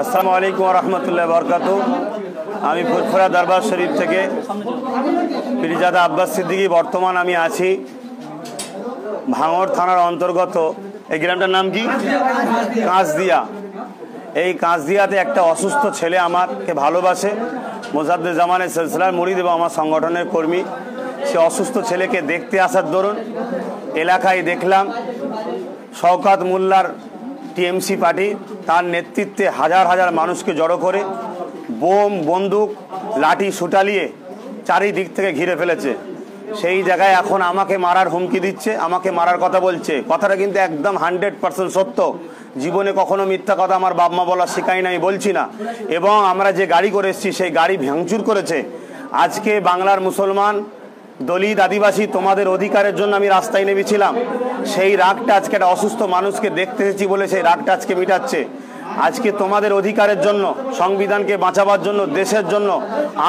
আসসালামু আলাইকুম ওয়া রাহমাতুল্লাহি ওয়া বারাকাতুহু। আমি ফুরফুরা দরবার শরীফ থেকে পীরজাদা আব্বাস সিদ্দিকী। বর্তমান আমি আছি ভাঙড় থানার অন্তর্গত, এই গ্রামটার নাম কি? কাঁচদিয়া। এই কাঁচদিয়াতে একটা অসুস্থ ছেলে আমাকে ভালোবাসে, মোজাদ্দেদ জামানের সিলসিলার মুরিদ এবং আমার সংগঠনের কর্মী। সে অসুস্থ ছেলেকে দেখতে আসার দরুন এলাকায় দেখলাম শওকত মোল্লার টিএমসি পার্টি তার নেতৃত্বে হাজার হাজার মানুষকে জড়ো করে বোম, বন্দুক, লাঠি সুটালিয়ে চারিদিক থেকে ঘিরে ফেলেছে। সেই জায়গায় এখন আমাকে মারার হুমকি দিচ্ছে, আমাকে মারার কথা বলছে। কথাটা কিন্তু একদম 100% সত্য। জীবনে কখনো মিথ্যা কথা আমার বাপ মা বলা শেখাই নাই, বলছি না। এবং আমরা যে গাড়ি করে এসেছি সেই গাড়ি ভাঙচুর করেছে। আজকে বাংলার মুসলমান, দলিত, আদিবাসী তোমাদের অধিকারের জন্য আমি রাস্তায় নেমেছিলাম। সেই রাগটা আজকে একটা অসুস্থ মানুষকে দেখতে এসেছি বলে সেই রাগটা আজকে মিটাচ্ছে। আজকে তোমাদের অধিকারের জন্য, সংবিধানকে বাঁচাবার জন্য, দেশের জন্য,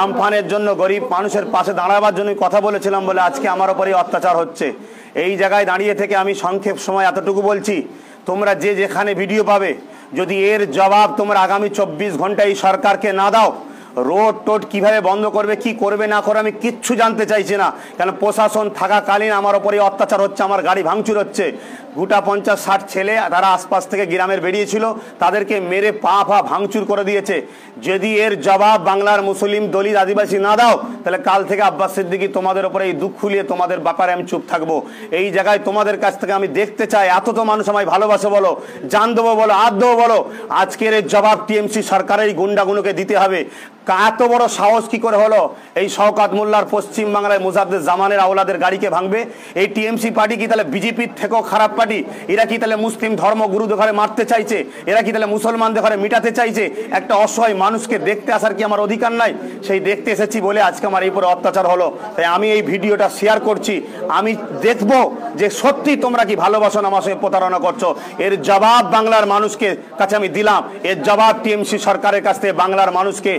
আমফানের জন্য, গরিব মানুষের পাশে দাঁড়াবার জন্য কথা বলেছিলাম বলে আজকে আমার ওপরে অত্যাচার হচ্ছে। এই জায়গায় দাঁড়িয়ে থেকে আমি সংক্ষেপ সময় এতটুকু বলছি, তোমরা যে যেখানে ভিডিও পাবে, যদি এর জবাব তোমরা আগামী 24 ঘন্টা এই সরকারকে না দাও, রোড টোড কিভাবে বন্ধ করবে, কি করবে না করে আমি কিচ্ছু জানতে চাইছি না। কারণ প্রশাসন থাকাকালীন আমার ওপরে অত্যাচার হচ্ছে, আমার গাড়ি ভাঙচুর হচ্ছে। গোটা 50-60 ছেলে তারা আশপাশ থেকে গ্রামের বেরিয়েছিল, তাদেরকে মেরে পা ভাঙচুর করে দিয়েছে। যদি এর জবাব বাংলার মুসলিম, দলিত, আদিবাসী না দাও, তাহলে কাল থেকে আব্বাস সিদ্দিকী তোমাদের ওপরে এই দুঃখ খুলিয়ে তোমাদের ব্যাপারে আমি চুপ থাকবো। এই জায়গায় তোমাদের কাছ থেকে আমি দেখতে চাই, এত তো মানুষ আমায় ভালোবাসে বলো, জান দেবো বলো, আদ দেবো বলো, আজকের এর জবাব টিএমসি সরকারের এই গুন্ডাগুলোকে দিতে হবে। এত বড় সাহস কি করে হলো এই শওকত মোল্লার পশ্চিমবাংলায় মোজাদ্দেদ জামানের আওলাদের গাড়িকে ভাঙবে? এই টিএমসি পার্টি কি তাহলে বিজেপির থেকেও খারাপ পার্টি? এরা কি তাহলে মুসলিম ধর্মগুরুদের ঘরে মারতে চাইছে? এরা কি তাহলে মুসলমানদের ঘরে মিটাতে চাইছে? একটা অসহায় মানুষকে দেখতে আসার কি আমার অধিকার নাই? সেই দেখতে এসেছি বলে আজকে আমার এই উপরে অত্যাচার হলো। তাই আমি এই ভিডিওটা শেয়ার করছি। আমি দেখবো যে সত্যি তোমরা কি ভালোবাসো না আমার সঙ্গে প্রতারণা করছো। এর জবাব বাংলার মানুষকে কাছে আমি দিলাম। এর জবাব টিএমসি সরকারের কাছ থেকে বাংলার মানুষকে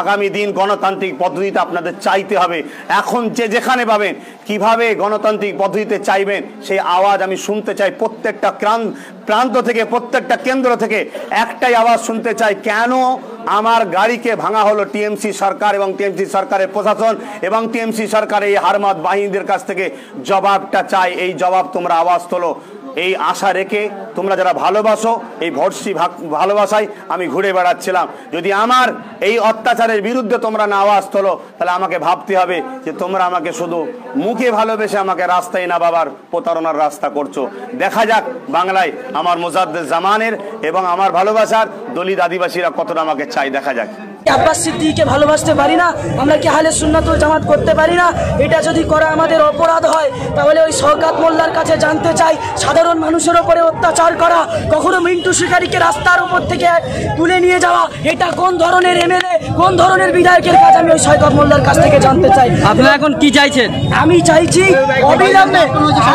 আগামী দিন গণতান্ত্রিক পদ্ধতিতে আপনাদের চাইতে হবে। এখন যে যেখানে পাবেন কিভাবে গণতান্ত্রিক পদ্ধতিতে চাইবেন সেই আওয়াজ আমি শুনতে চাই। প্রত্যেকটা প্রান্ত থেকে, প্রত্যেকটা কেন্দ্র থেকে একটাই আওয়াজ শুনতে চাই, কেন আমার গাড়িকে ভাঙা হলো? টিএমসি সরকার এবং টিএমসি সরকারের প্রশাসন এবং টিএমসি সরকারের এই হারমাত বাহিনীদের কাছ থেকে জবাবটা চাই। এই জবাব তোমরা আওয়াজ তোলো। এই আশা রেখে তোমরা যারা ভালোবাসো, এই ভর্সি ভালোবাসায় আমি ঘুরে বেড়াচ্ছিলাম। যদি আমার এই অত্যাচারের বিরুদ্ধে তোমরা না আওয়াজ তোলো, তাহলে আমাকে ভাবতে হবে যে তোমরা আমাকে শুধু মুখে ভালোবেসে আমাকে রাস্তায় না বাবার প্রতারণার রাস্তা করছো। দেখা যাক বাংলায় আমার মোজাদ্দেদ জামানের এবং আমার ভালোবাসার দলিত আদিবাসীরা কতটা আমাকে চাই, দেখা যাক। আব্বাস সিদ্দিকীকে ভালোবাসতে পারি না, আমরা কি আহলে সুন্নাত ওয়াল জামাত করতে পারি না? এটা যদি করা আমাদের অপরাধ হয়, তাহলে ওই শওকত মোল্লার কাছে জানতে চাই, সাধারণ মানুষের উপরে অত্যাচার করা, কখনো মিন্টু শিকারীকে রাস্তার উপর থেকে তুলে নিয়ে যাওয়া, এটা কোন ধরনের এমএলএ, কোন ধরনের বিধায়কের কাজ? আমি ওই শওকত মোল্লার কাছ থেকে জানতে চাই। আপনারা এখন কি চাইছেন? আমি চাইছি অবিলম্বে,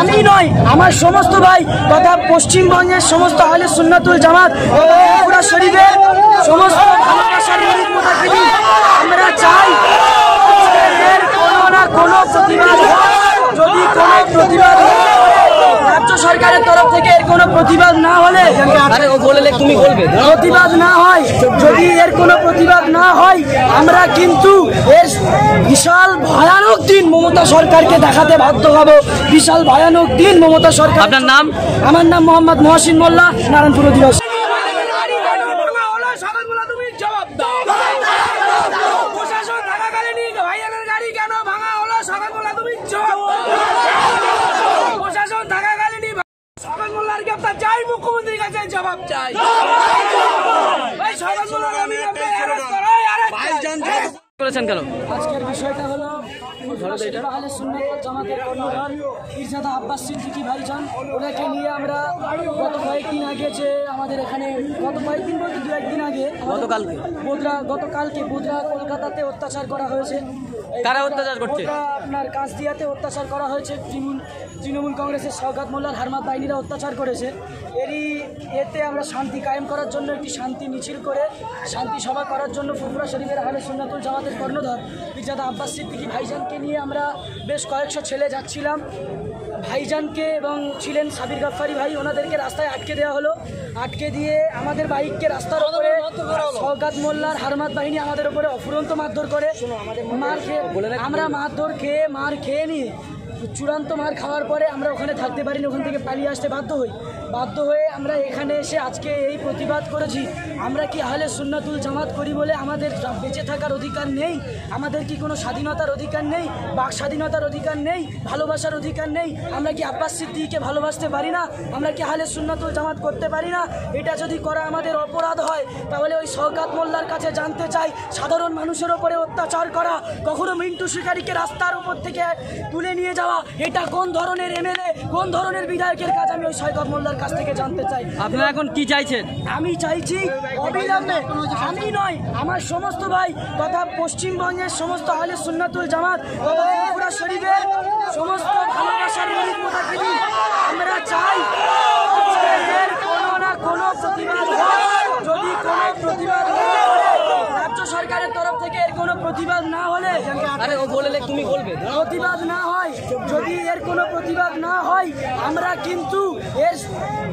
আমি নয়, আমার সমস্ত ভাই তথা পশ্চিমবঙ্গের সমস্ত আহলে সুন্নাত ওয়াল জামাত পুরা শরীফের সমস্ত ভালোবাসার আমরা চাই এর কোনো না কোনো প্রতিবাদ, যদি কোনো প্রতিবাদ রাজ্য সরকারের তরফ থেকে এর কোনো প্রতিবাদ না হলে, তুমি বলবে প্রতিবাদ না হয়, যদি এর কোনো প্রতিবাদ না হয়, আমরা কিন্তু এর বিশাল ভয়ানক দিন মমতা সরকারকে দেখাতে বাধ্য হব। বিশাল ভয়ানক দিন মমতা সরকার। আপনার নাম? আমার নাম মোহাম্মদ মহসিন মোল্লা, নারায়ণপুর অধিবাসী। মুখ্যমন্ত্রীর কাছে জবাব চাই। করেছেন কেন? আজকের বিষয়টা হলো আহলে সুন্নাত ওয়াল জামাতের কর্ণধার পীরজাদা আব্বাস সিদ্দিকী ভাইজান, ওনাকে নিয়ে আমরা গত কয়েকদিন আগে যে আমাদের এখানে, গত কয়েকদিন বলতে 2-1 দিন আগে, গতকালকে বোদরা কলকাতাতে অত্যাচার করা হয়েছে। কারা অত্যাচার করছে? আপনার কাঁচদিয়াতে অত্যাচার করা হয়েছে। তৃণমূল কংগ্রেসের শওকত মোল্লার হারমাত বাহিনীরা অত্যাচার করেছে। এতে আমরা শান্তি কায়েম করার জন্য একটি শান্তি মিছিল করে শান্তি সভা করার জন্য ফুরফুরা শরীফের আহলে সুন্নাত ওয়াল জামাতের কর্ণধার পীরজাদা আব্বাস সিদ্দিকী ভাইজানকে নিয়ে আমরা বেশ কয়েকশো ছেলে যাচ্ছিলাম। ভাইজানকে এবং ছিলেন সাবির গাফফারি ভাই, ওনাদেরকে রাস্তায় আটকে দেওয়া হলো। আটকে দিয়ে আমাদের বাইককে রাস্তার উপরে শওকত মোল্লার হারমাত বাহিনী আমাদের উপরে অফুরন্ত মারধর করে। মার খেয়ে আমরা মার খেয়ে নিয়ে চূড়ান্ত মার খাওয়ার পরে আমরা ওখানে থাকতে পারিনি, ওখান থেকে পালিয়ে আসতে বাধ্য হয়ে আমরা এখানে এসে আজকে এই প্রতিবাদ করেছি। আমরা কি আহলে সুন্নাতুল জামাত করি বলে আমাদের বেঁচে থাকার অধিকার নেই? আমাদের কি কোনো স্বাধীনতার অধিকার নেই? বাক স্বাধীনতার অধিকার নেই? ভালোবাসার অধিকার নেই? আমরা কি আব্বাস সিদ্দিকীকে ভালোবাসতে পারি না? আমরা কি আহলে সুন্নাতুল জামাত করতে পারি না? এটা যদি করা আমাদের অপরাধ হয় তাহলে ওই শওকত মোল্লার কাছে জানতে চাই, সাধারণ মানুষের ওপরে অত্যাচার করা, কখনো মিন্টু শিকারীকে রাস্তার উপর থেকে তুলে নিয়ে যাওয়া, এটা কোন ধরনের এমএলএ, কোন ধরনের বিধায়কের কাজ? আমি ওই শওকত মোল্লার কাছ থেকে জানতে চাই। আপনারা এখন কি চাইছেন? আমি চাইছি অবিলম্বে, আমি নয় আমার সমস্ত ভাই তথা পশ্চিমবঙ্গের সমস্ত আহলে সুন্নাতুল জামাত তথা ত্রিপুরা শরীফের সমস্ত ভালোবাসার মরিদ মুতাকিদিন, আমরা চাই এর কোনো না কোনো প্রতিবাদ হয়। যদি কোনো প্রতিবাদ না হলে, রাজ্য সরকারের তরফ থেকে এর কোনো প্রতিবাদ না হলে, আরে ও বললে তুমি বলবে। প্রতিবাদ না হয়, যদি এর কোনো প্রতিবাদ না হয়, আমরা কিন্তু এর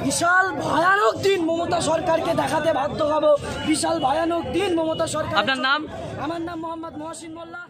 বিশাল ভয়ানক দিন মমতা সরকারকে দেখাতে বাধ্য হব। বিশাল ভয়ানক দিন মমতা সরকার। আপনার নাম? আমার নাম মোহাম্মদ মহসিন মোল্লা।